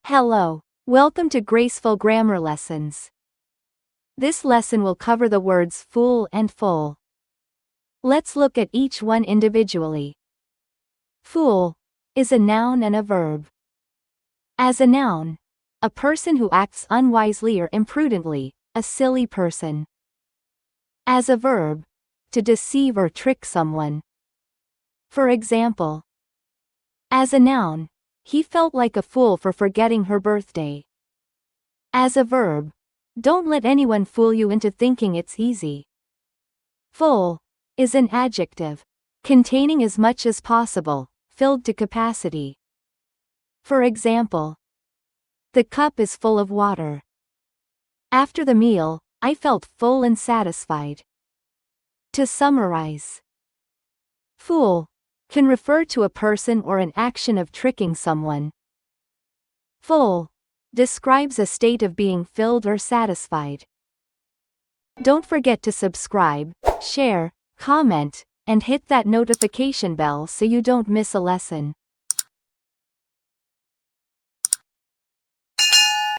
Hello. Welcome to Graceful Grammar Lessons. This lesson will cover the words fool and full. Let's look at each one individually. Fool is a noun and a verb. As a noun, a person who acts unwisely or imprudently, a silly person. As a verb, to deceive or trick someone. For example, as a noun, he felt like a fool for forgetting her birthday. As a verb, don't let anyone fool you into thinking it's easy. Full is an adjective, containing as much as possible, filled to capacity. For example, the cup is full of water. After the meal, I felt full and satisfied. To summarize, fool can refer to a person or an action of tricking someone. Full describes a state of being filled or satisfied. Don't forget to subscribe, share, comment, and hit that notification bell so you don't miss a lesson.